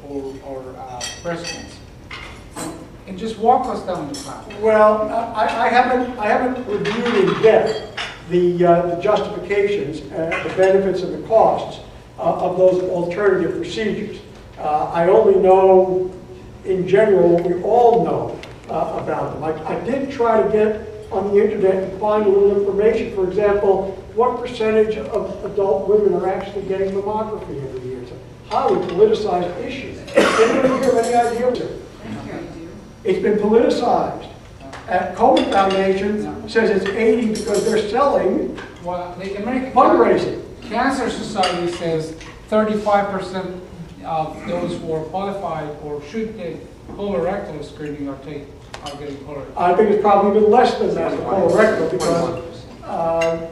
or breast cancer. And just walk us down the path. Well, I haven't reviewed in depth the justifications, the benefits and the costs of those alternative procedures. I only know, in general, what we all know about them. I did try to get on the internet and find a little information. For example, what percentage of adult women are actually getting mammography every year? It's a highly politicized issue. Anyone here have any idea? It's been politicized. Komen Foundation says it's 80 because they're selling The American fundraising. Cancer Society says 35% of those who are qualified or should get colorectal screening are getting colorectal. I think it's probably even less than that for colorectal because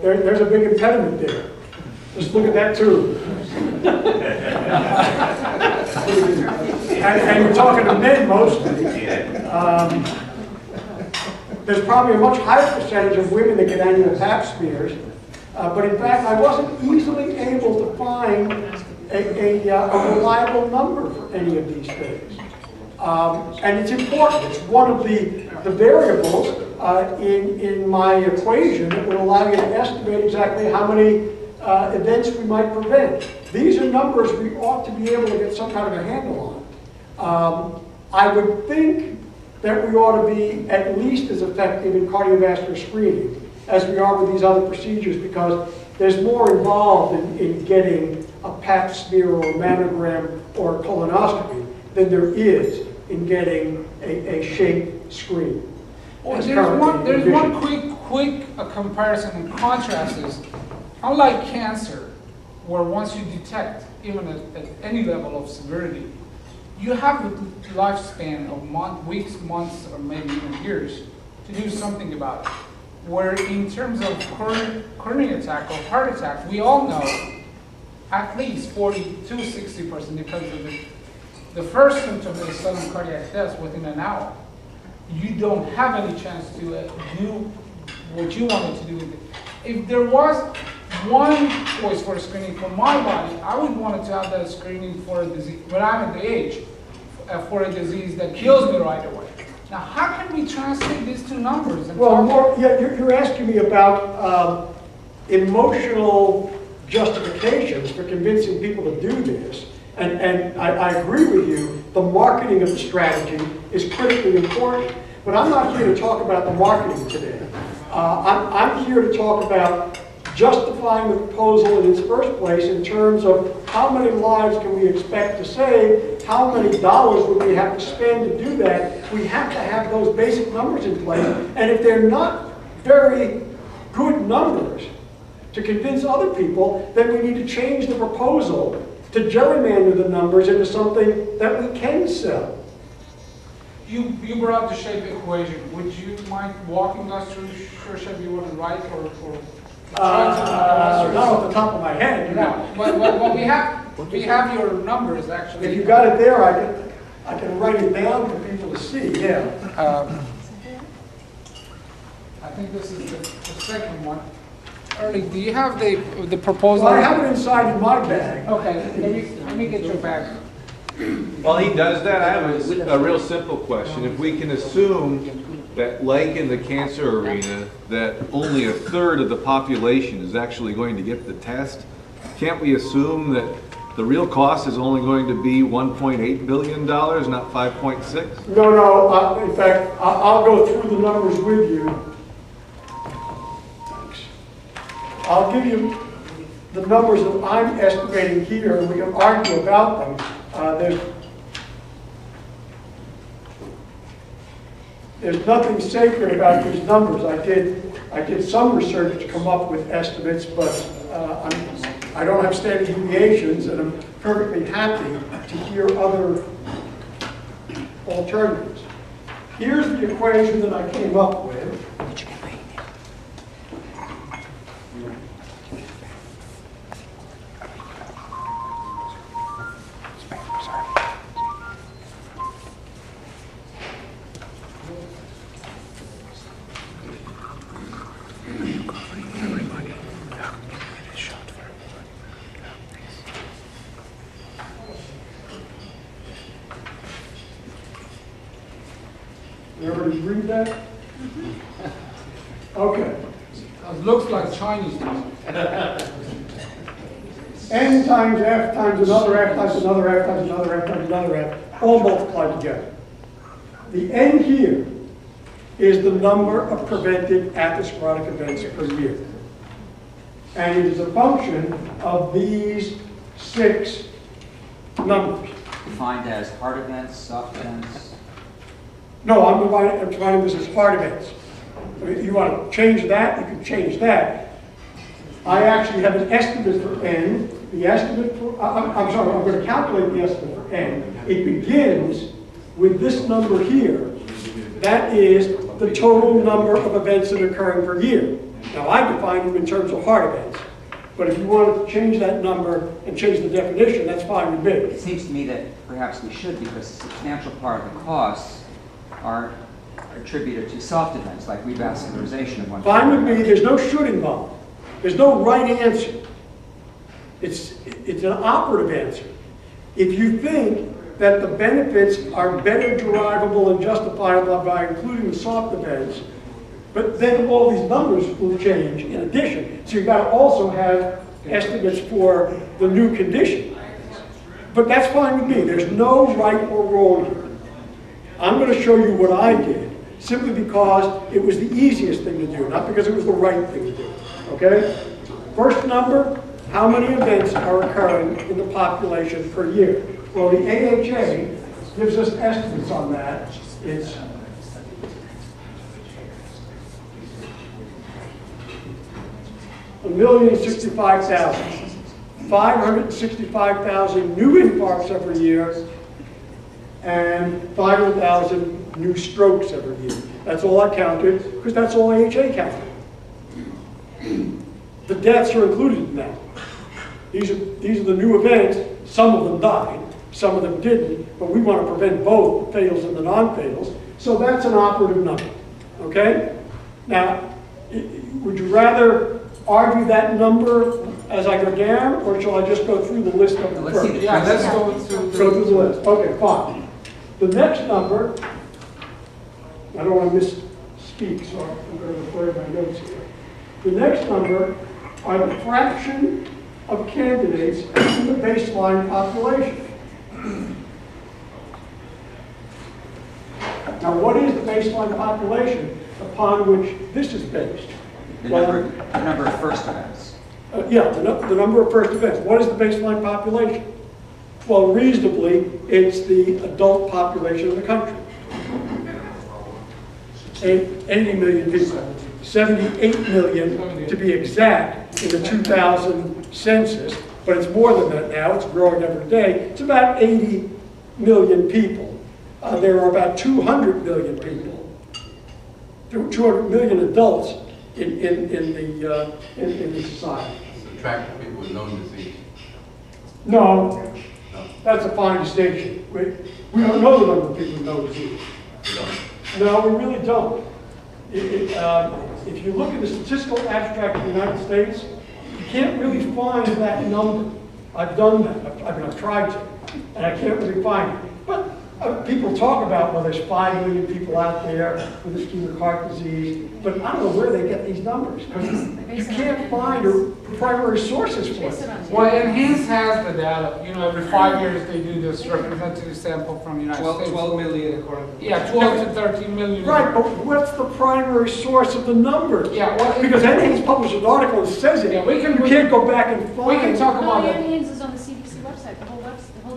there's a big impediment there. Just look at that too. and you're talking to men mostly. There's probably a much higher percentage of women that get annual pap smears. But in fact, I wasn't easily able to find a reliable number for any of these things. And it's important. It's one of the variables in my equation that would allow you to estimate exactly how many events we might prevent. These are numbers we ought to be able to get some kind of a handle on. I would think that we ought to be at least as effective in cardiovascular screening as we are with these other procedures because there's more involved in getting a pap smear or a mammogram or a colonoscopy than there is in getting a shape screen. There's one quick comparison and contrast is, unlike cancer, where once you detect, even at any level of severity, you have a lifespan of weeks, months, or maybe even years to do something about it. Where in terms of coronary attack or heart attack, we all know at least 40 to 60%, depends on the first symptom is sudden cardiac death within an hour. You don't have any chance to do what you wanted to do with it. If there was one choice for screening for my body, I would want to have that screening for a disease, when I'm at the age, for a disease that kills me right away. Now, how can we translate these two numbers? You're asking me about emotional justifications for convincing people to do this. And I agree with you, the marketing of the strategy is critically important. But I'm not here to talk about the marketing today. I'm here to talk about justifying the proposal in its first place in terms of how many lives can we expect to save, how many dollars would we have to spend to do that. We have to have those basic numbers in place. And if they're not very good numbers to convince other people, then we need to change the proposal to gerrymander the numbers into something that we can sell. You brought up the shape equation. Would you mind walking us through the shape you want to write or not off the top of my head. No, but we have your numbers actually. If you got it there, I can write it down for people to see. Yeah. I think this is the second one. Early, do you have the proposal? Well, I have it inside in my bag. Okay, let me get your bag. While he does that, I have a real simple question. If we can assume that, like in the cancer arena, that only a third of the population is actually going to get the test, can't we assume that the real cost is only going to be $1.8 billion, not 5.6? No. In fact, I'll go through the numbers with you. Thanks. I'll give you the numbers that I'm estimating here, and we can argue about them. There's nothing sacred about these numbers. I did some research to come up with estimates, but I don't have standard deviations, and I'm perfectly happy to hear other alternatives. Here's the equation that I came up with. Everybody read that? Okay. It looks like Chinese to me. N times F times another F times another F times another F times another F, all multiplied together. The N here is the number of prevented atherosclerotic events per year. And it is a function of these 6 numbers. Defined as hard events, soft events. No, I'm defining this as hard events. If you want to change that, you can change that. I actually have an estimate for N. The estimate for, I'm sorry, I'm going to calculate the estimate for N. It begins with this number here. That is the total number of events that are occurring per year. Now, I define them in terms of hard events. But if you wanted to change that number and change the definition, that's fine with me. It seems to me that perhaps we should, because a substantial part of the costs are attributed to soft events like revascularization of one. Fine with me, there's no should involved. There's no right answer. It's an operative answer. If you think that the benefits are better derivable and justifiable by including the soft events, but then all these numbers will change in addition. So you've got to also have estimates for the new condition. But that's fine with me. There's no right or wrong here. I'm going to show you what I did, simply because it was the easiest thing to do, not because it was the right thing to do. Okay? First number, how many events are occurring in the population per year? Well, the AHA gives us estimates on that. It's $1,065,000. 565,000 new infarcts every year, and 500,000 new strokes every year. That's all I counted, because that's all AHA counted. The deaths are included in that. These are the new events. Some of them died, some of them didn't, but we want to prevent both the fatals and the non-fatals. So that's an operative number, okay? Now, would you rather argue that number as I go down, or shall I just go through the list of them first? Yeah, let's go through Go through the list. Okay, fine. The next number, I don't want to misspeak, so I'm going to refer to my notes here. The next number are the fraction of candidates in the baseline population. Now, what is the baseline population upon which this is based? The number of first events. Yeah, the number of first events. What is the baseline population? Well, reasonably, it's the adult population of the country. 80 million people. 78 million to be exact in the 2000 census, but it's more than that now. It's growing every day. It's about 80 million people. There are about 200 million people, 200 million adults in the society. Attract people with known disease. No, that's a fine distinction. We don't know the number of people with known disease. No, we really don't. If you look at the statistical abstract of the United States, you can't really find that number. I've done that. I've tried to, and I can't really find it. But people talk about, well, there's 5 million people out there with ischemic heart disease, but I don't know where they get these numbers, because you can't find primary sources for it. Well, Enhance has the data. You know, every 5 years they do this representative sample from the United States. 12 million according to... Yeah, 12 to 13 million. Right, but what's the primary source of the numbers? Yeah, well, because NHANES published an article that says it. Yeah, we can- you can't go back and find. We can talk No, about the it. NHANES is on the CDC website. The whole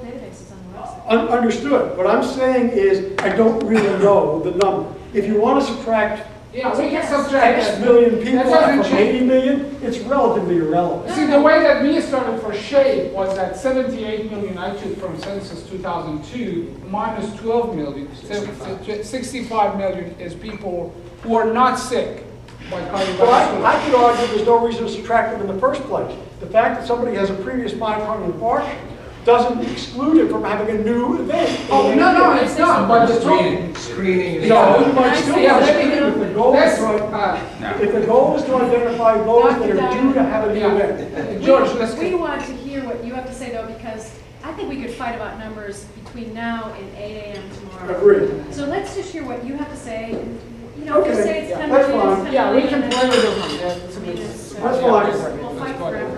database is on the website. Understood. What I'm saying is, I don't really know the number. If you want to subtract Yeah, we can subtract X that. million people That doesn't from change. 80 million, it's relatively irrelevant. See, the way that we started for SHAPE was that 78 million I took from census 2002 minus 12 million. 65 million is people who are not sick by But cardiovascular. I could argue there's no reason to subtract them in the first place. The fact that somebody has a previous myocardial infarction doesn't exclude it from having a new event. Oh, no, it's not, but the total. Screening is... No, you might still Yeah, exclude it if the goal is let's, if the goal is to identify those that are due to have a new event. George, let's We want to hear what you have to say, though, because I think we could fight about numbers between now and 8 a.m. tomorrow. Agreed. So let's just hear what you have to say, and, you know, if you Okay, say it's yeah, 10 that's million, it's fine. 10 Yeah, we million, can and play with it's- those numbers. Yeah, it's a I mean, bit- it's, That's fine. We'll fight forever.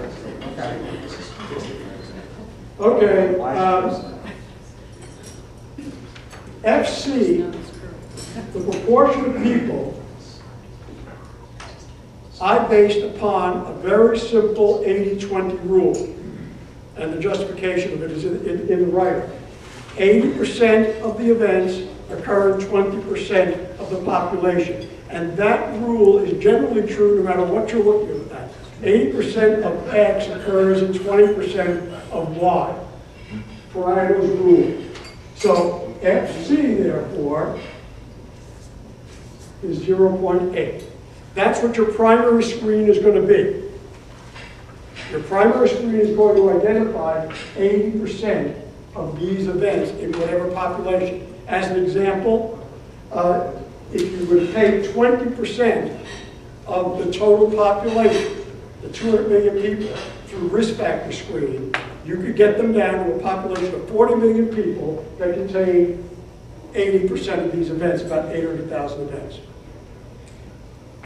Okay, FC, the proportion of people, I based upon a very simple 80-20 rule. And the justification of it is in the writing. 80% of the events occur in 20% of the population. And that rule is generally true no matter what you're looking at. 80% of X occurs in 20% of Y. Pareto's rule. So FC, therefore, is 0.8. That's what your primary screen is going to be. Your primary screen is going to identify 80% of these events in whatever population. As an example, if you would take 20% of the total population, the 200 million people, through risk factor screening, you could get them down to a population of 40 million people that contain 80% of these events, about 800,000 events.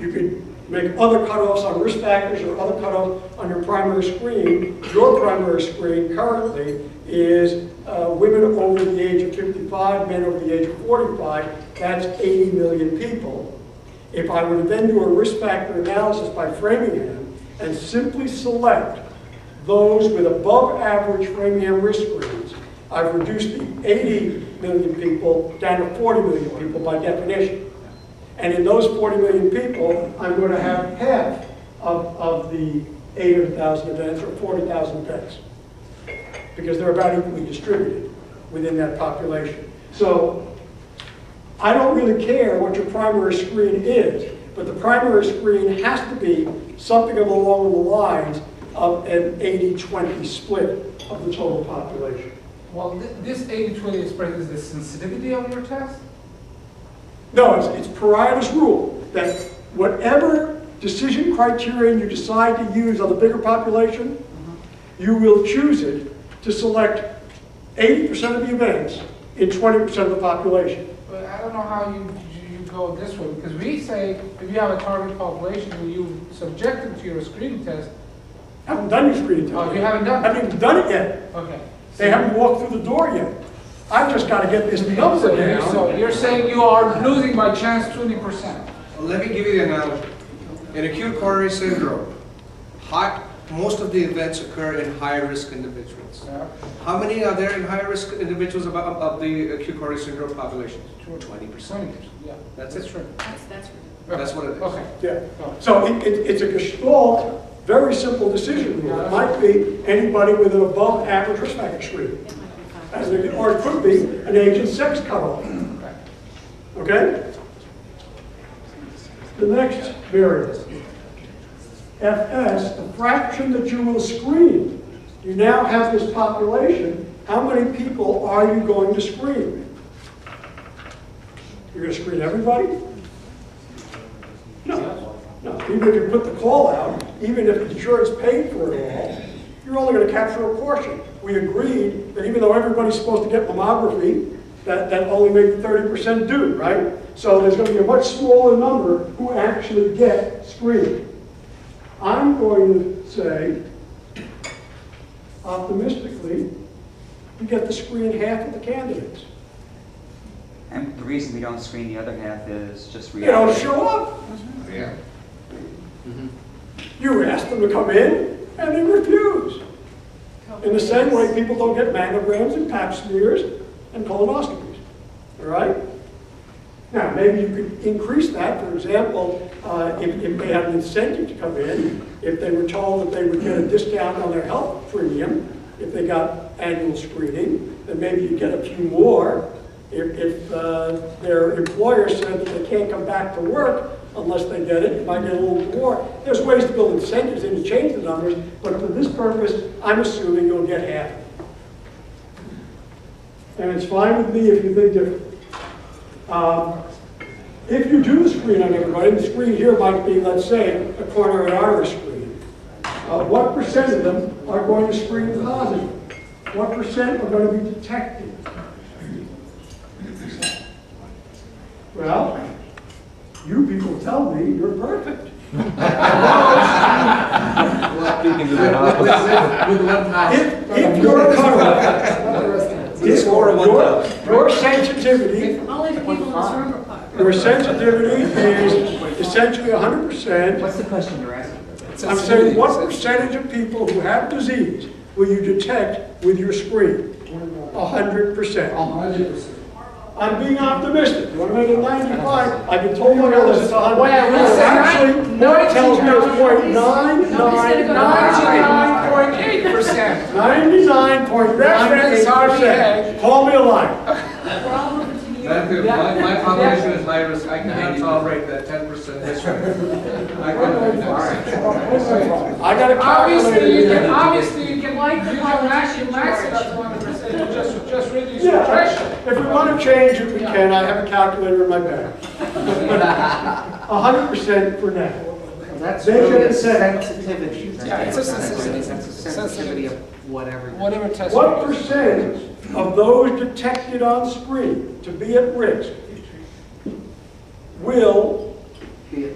You could make other cutoffs on risk factors or other cutoffs on your primary screen. Your primary screen currently is women over the age of 55, men over the age of 45. That's 80 million people. If I were to then do a risk factor analysis by Framingham and simply select those with above average Framingham risk screens, I've reduced the 80 million people down to 40 million people by definition. And in those 40 million people, I'm going to have half of the 800,000 events or 40,000 events, because they're about equally distributed within that population. So I don't really care what your primary screen is, but the primary screen has to be something along the lines of an 80-20 split of the total population. Well, this 80-20 spread is the sensitivity of your test? No, it's Pareto's rule that whatever decision criterion you decide to use on the bigger population, you will choose it to select 80% of the events in 20% of the population. But I don't know how you go this way, because we say if you have a target population and you subject them to your screening test. I haven't done your screening test. Oh, you haven't done it? I haven't even done it yet. Okay. They haven't walked through the door yet. I've just got to get this number down. So you're saying you are losing by chance 20%? Well, let me give you the analogy. In acute coronary syndrome, most of the events occur in high-risk individuals. Yeah. How many are there in high-risk individuals of the acute coronary syndrome population? 20%. 20%, yeah. That's it. true. That's what it is. Okay. Yeah. So it's a gestalt, very simple decision rule. It might be anybody with an above average risk factor screen. Or it could be an age and sex cutoff. Okay? The next variable, FS, the fraction that you will screen. You now have this population. How many people are you going to screen? You're going to screen everybody? No. No. Even if you put the call out, even if insurance paid for it all, you're only going to capture a portion. We agreed that even though everybody's supposed to get mammography, that only maybe 30% do, right? So there's going to be a much smaller number who actually get screened. I'm going to say, optimistically, you get to screen half of the candidates. And the reason we don't screen the other half is just They don't reality. show up. Yeah. You ask them to come in, and they refuse. In the same way, people don't get mammograms and pap smears and colonoscopies. All right? Now, maybe you could increase that. For example, if they had an incentive to come in, if they were told that they would get a discount on their health premium if they got annual screening, then maybe you'd get a few more. If their employer said that they can't come back to work unless they get it, you might get a little more. There's ways to build incentives and to change the numbers, but for this purpose, I'm assuming you'll get half. And it's fine with me if you think differently. If you do the screen on everybody, the screen here might be, let's say, a coronary artery screen. What percent of them are going to screen positive? What percent are going to be detected? Well, you people tell me you're perfect. Speaking to the opposite. With one pass. If you're covered, your sensitivity, Only the people in this room are part. your sensitivity is essentially 100%. What's the question you're asking? I'm saying, what percentage of people who have disease will you detect with your screen? 100%. I'm being optimistic. You want to make it 95? I've been told by others it's 100. Actually, Mark tells me it's 99.8%. 99.98%. Call me a liar. My population is high risk, I cannot tolerate that 10% risk. I got to Obviously you can max it up to 100%, just reduce your threshold. If we want to change it, we can. I have a calculator in my bag. 100% for now. That's They really get a the same. sensitivity. Yeah, it's a sensitivity. That's a sensitivity of whatever. Whatever test. What percent of those detected on screen to be at risk will be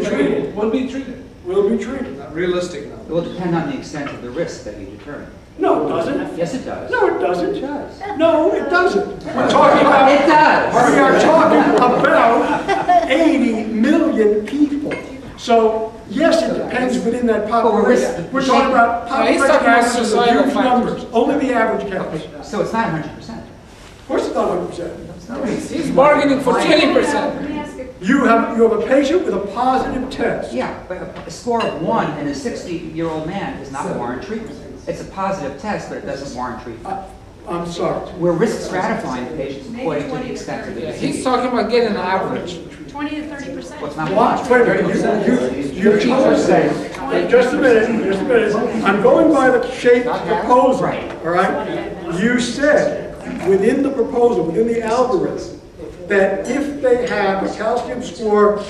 treated? Will be treated. Will be treated. Not realistic now. It will depend on the extent of the risk that you determine. No, it doesn't. Yes, it does. No, it doesn't. It does. No, it doesn't. We're talking about. It does. We are talking about 80 million people. So, yes, it depends within that population. We're talking about No, he's population talking about averages of societal huge factors. numbers. Only the average counts. So it's not 100%. Of course, it's not 100%. He's bargaining for 20%. Let me ask you, You have a patient with a positive test. Yeah, but a score of 1 in a 60-year-old man does not warrant treatment. It's a positive test, but it doesn't warrant treatment. I'm sorry. We're risk stratifying patients according to the extent of the Yeah, disease. he's talking about getting an average. 20 to 30%. What's not Wait a minute, you told say, just a minute. I'm going by the shaped proposal, Right. all right? You said, within the proposal, within the algorithm, that if they have a calcium score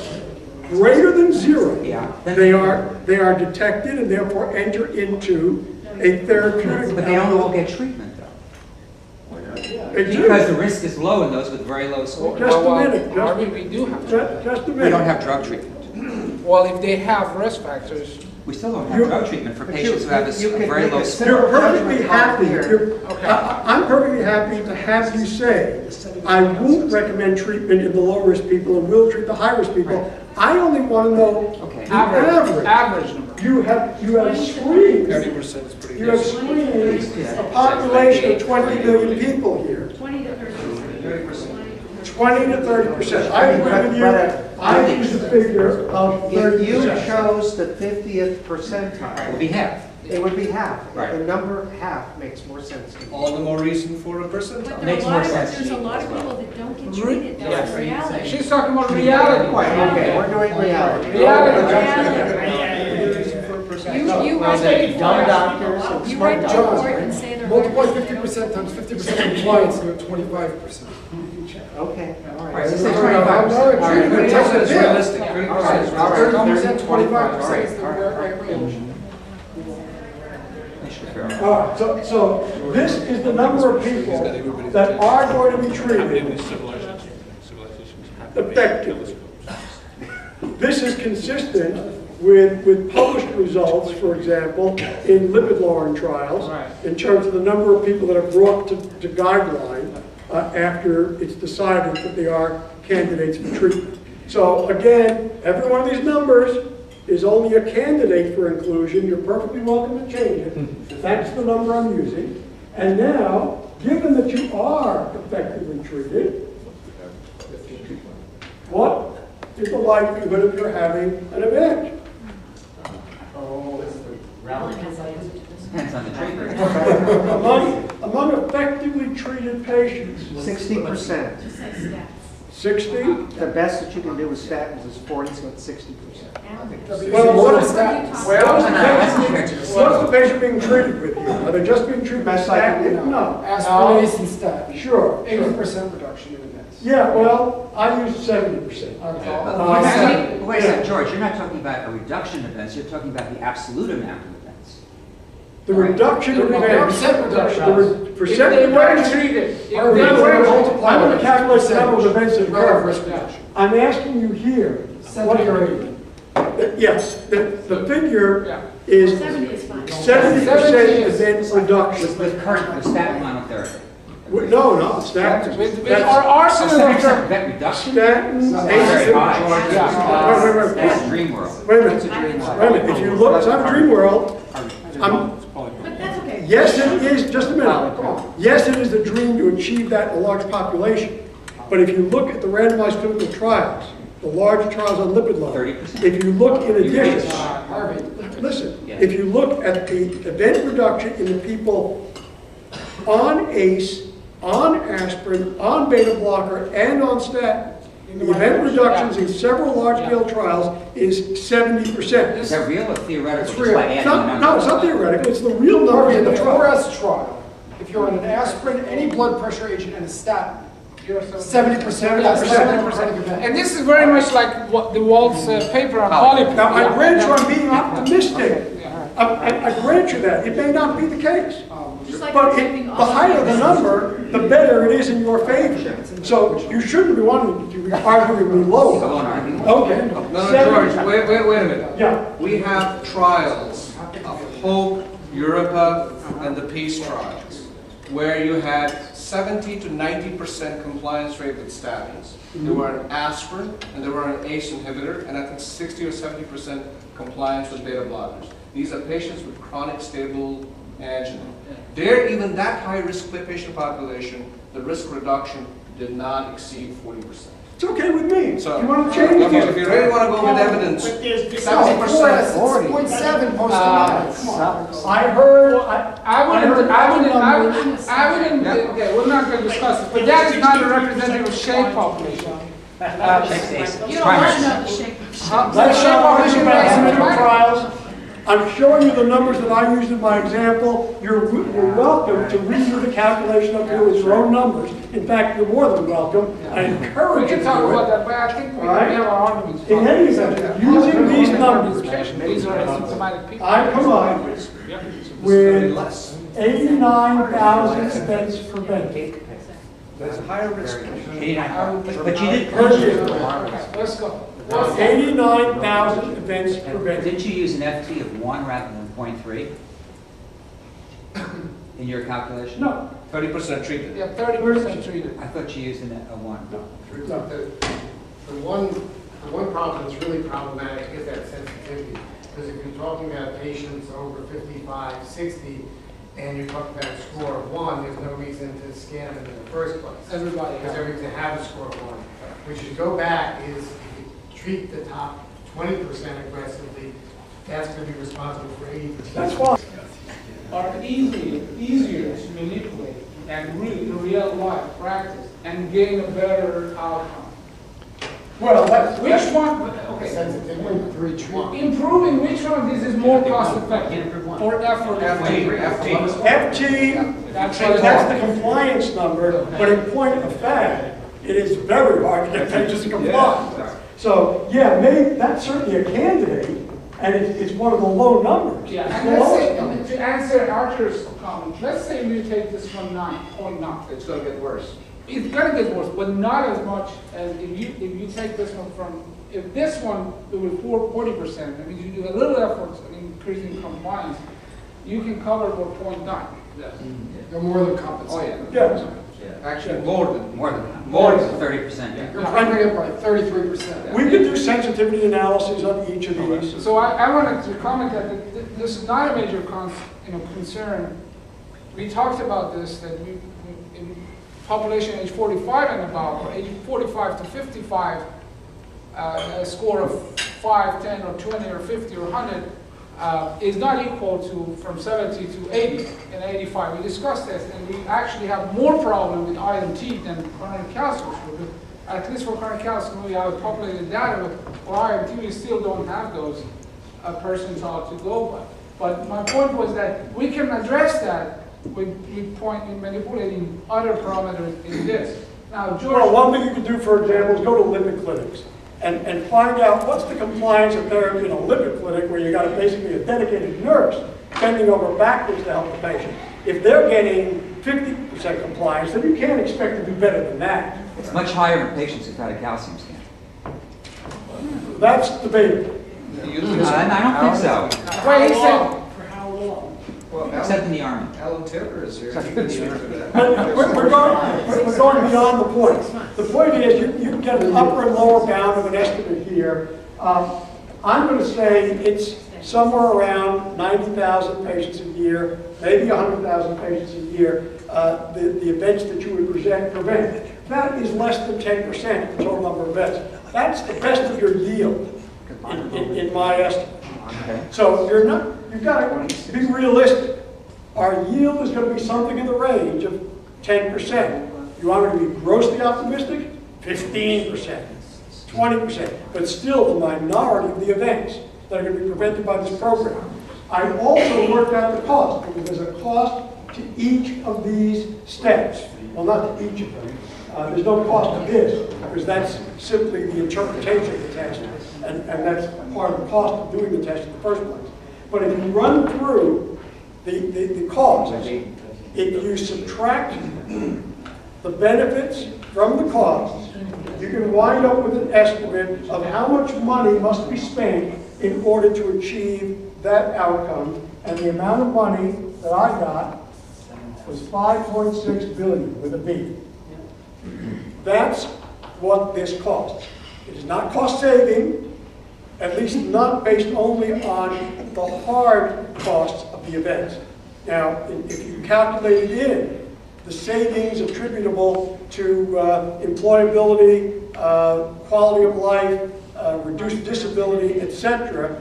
greater than 0, Yeah. they are detected and therefore enter into a therapeutic. But they don't all get treatment, though. They do. Because the risk is low in those with very low scores. Just a minute, Harvey, we do have. just a We minute. don't have drug treatment. Well, if they have risk factors, We still don't have drug treatment for patients who have a very low score. You're perfectly happy. Okay. I'm perfectly happy to have you say, I won't recommend treatment in the low-risk people and will treat the high-risk people. Right. I only want to know Okay. the average. average number. You have screened, 30% is pretty you have good. screened a population of 20 million people here. 20 to 30%. 20 to 30%. I agree with you. I use a figure of If you 30%. chose the 50th It will percentile, be half. it would be half. Right. The number half makes more sense to me. All the more reason for a But percentile. there are Makes a more lot of, sense to there's a me lot as of well. people that don't get treated, that's the reality. She's talking about reality. Okay, we're doing reality. You write the Dumb report, doctors and you smart write the jobs. report and say they're. Multiply 50% times 50% compliance, you're at 25%. Okay, all All right, right. so say 25%. 30% is realistic, 30% is All right, realistic. 30%, 25% is the right range. They should be fair. All right, so this is the number of people that are going to be treated effectively. This is consistent with published results, for example, in lipid-lowering trials, in terms of the number of people that are brought to guideline after it's decided that they are candidates for treatment. So again, every one of these numbers is only a candidate for inclusion. You're perfectly welcome to change it. That's the number I'm using. And now, given that you are effectively treated, what is the likelihood of your having an event? Depends on the treatment. Among effectively treated patients, 60%. Just say stats. 60? The best that you can do with statins is 40, so it's 60%. Well, what is that? What's the patient being treated with here? Are they just being treated with Best I can do. statin? No. Aspirase and stat. Sure. 80% reduction in events. Yeah, well, I use 70%. Wait a second, George, you're not talking about a reduction of events, you're talking about the absolute amount of events. The reduction in events. Percent reduction. The If percent they weren't reduction. treated, if they Or we weren't, multiply I'm gonna with calculate the number of percentage. events that Relative occur. risk reduction. I'm asking you here. what- 70 or 80. Yes, the figure Yeah. is 70 is fine. 70% 70 is- event reduction. With current, with statin monotherapy. No, no, statins. with our arsenal of drugs. Event reduction? Statins, Not very high. Wait. That's a dream world. Wait a minute, if you look, it's not a dream world. But that's okay. Yes, it is, just a minute. Yes, it is the dream to achieve that in a large population. But if you look at the randomized clinical trials, the large trials on lipid level, 30%. if you look in addition, Harvey. listen, if you look at the event reduction in the people on ACE, on aspirin, on beta blocker, and on statin, the event reductions in several large-scale trials is 70%. Is that real or theoretical? It's Just real. by It's adding the not, numbers? no, it's not theoretical, it's the real number Harvey, in in the the trial. 4S trial, if you're on an aspirin, any blood pressure agent, and a statin, 70%. That's 70%. event. And this is very much like what the Walt's paper on Oh. polyp. Now, I Yeah. grant you I'm being optimistic. Yeah. I grant you that, it may not be the case. Just like But taking the all higher the the number, the better it is in your favor. So you shouldn't be wanting to be arguing me Go lower. on, Artie. Okay. No, Seven- George, wait a minute. Yeah. We have trials of HOPE, Europa, and the PEACE trials, where you had 70 to 90% compliance rate with statins. There were an aspirin, and there were an ACE inhibitor, and I think 60 or 70% compliance with beta blockers. These are patients with chronic stable angina. There, even that high-risk patient population, the risk reduction did not exceed 40%. It's okay with me. So, You want to change okay, it? if you really want to go with evidence, 70%. 0.7 post I heard, I wouldn't, okay, we're not going to discuss it, but that is not a representative of SHAPE population. You don't want to know the shape. let's talk about clinical trials. I'm showing you the numbers that I used in my example. You're welcome to redo the calculation up here with your own numbers. In fact, you're more than welcome. I We encourage you can to talk do about it. that, but I think we All right. have our arguments. In any event, using these numbers, These are asymptomatic people. I come up with 89,000 events prevented. There's higher risk. But you did, Per year. Let's go. 89,000 events prevented. didn't you use an FT of 1 rather than 0.3 in your calculation? No, 30% treated. Yeah, 30% treated. I thought you used a 1. The one problem that's really problematic is that sensitivity. Because if you're talking about patients over 55, 60, and you're talking about a score of 1, there's no reason to scan them in the first place. Everybody Because has. everything to have a score of 1. What you go back is, if you treat the top 20% aggressively, that's going to be responsible for 80%. that's fine. Are easier to manipulate and in real life practice and gain a better outcome. Well, that's, Which one, okay, Sensitivity to each one. improving which one of these is more cost effective or effort? FT, That's what it that's is. the compliance number, but in point of fact, it is very hard to get patients to comply. So, yeah, maybe, that's certainly a candidate, and it's one of the low numbers. Yeah, It's and the let's lowest say, number. to answer Archer's comment, let's say we take this from 9.9. It's going to get worse. It's gonna get worse, but not as much as if you take this one from, if this one, it was 40%, that means you do a little effort in increasing compliance, you can cover about 0.9. Yes. They're more than compensated. Oh, yeah. Yeah, Actually, more than. More than 30%. Yeah. You're covering it by 33%. we could do sensitivity analysis on each of these. So I wanted to comment that this is not a major concern. We talked about this, that we in population age 45 and above, or age 45 to 55, a score of 5, 10, or 20, or 50, or 100 is not equal to from 70 to 80 and 85. We discussed this, and we actually have more problem with IMT than coronary calcium. At least for coronary calcium, we have populated data, but for IMT, we still don't have those percentile to go by. But my point was that we can address that with manipulating other parameters in this. Now, George. Well, one thing you could do, for example, is go to lipid clinics and find out what's the compliance of therapy in a lipid clinic where you got basically a dedicated nurse bending over backwards to help the patient. If they're getting 50% compliance, then you can't expect to do better than that. It's much higher in patients who've had a calcium scan. That's debatable. I don't think so. Wait, he said, Except in the Army. Alan Taylor is here. He can speak to that. But we're going beyond the point. The point is you get an upper and lower bound of an estimate here. I'm going to say it's somewhere around 90,000 patients a year, maybe 100,000 patients a year, the events that you would prevent. That is less than 10% of the total number of events. That's the best of your yield in my estimate. So you've got to be realistic. Our yield is going to be something in the range of 10%. You want me to be grossly optimistic? 15%, 20%, but still the minority of the events that are going to be prevented by this program. I also worked out the cost, because there's a cost to each of these steps. Well, not to each of them. There's no cost to this, because that's simply the interpretation of the test, and that's part of the cost of doing the test in the first place. But if you run through the costs, if you subtract the benefits from the costs, you can wind up with an estimate of how much money must be spent in order to achieve that outcome. And the amount of money that I got was $5.6 billion with a B. That's what this costs. It is not cost saving, at least not based only on the hard costs of the events. Now, if you calculate it in, the savings attributable to employability, quality of life, reduced disability, etc.,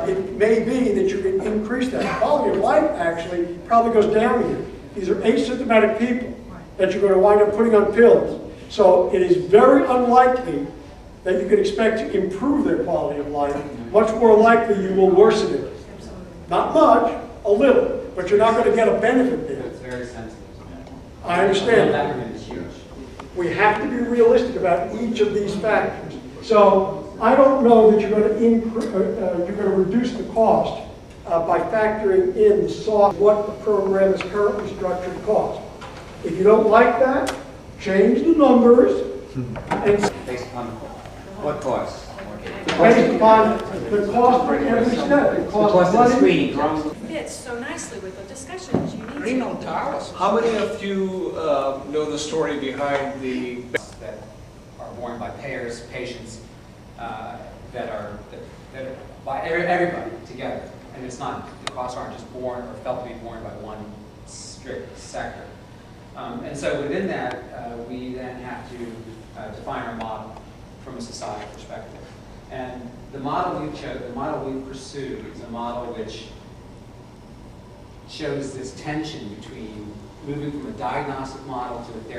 it may be that you can increase that. Quality of life actually probably goes down here. These are asymptomatic people that you're going to wind up putting on pills. So it is very unlikely that you can expect to improve their quality of life. Much more likely you will worsen it. Not much, a little, but you're not going to get a benefit there. It's very sensitive. I understand. That is huge. We have to be realistic about each of these factors. So I don't know that you're going to reduce the cost by factoring in what the program is currently structured to cost. If you don't like that, change the numbers and Based upon what cost? based upon the cost for every step. The cost of screening. Fits so nicely with the discussions you need to. How many of you know the story behind the That are borne by payers, patients, that are by everybody together. And it's not, the costs aren't just borne or felt to be borne by one strict sector. And so within that, we then have to define our model from a societal perspective. And the model we've pursued is a model which shows this tension between moving from a diagnostic model to a therapeutic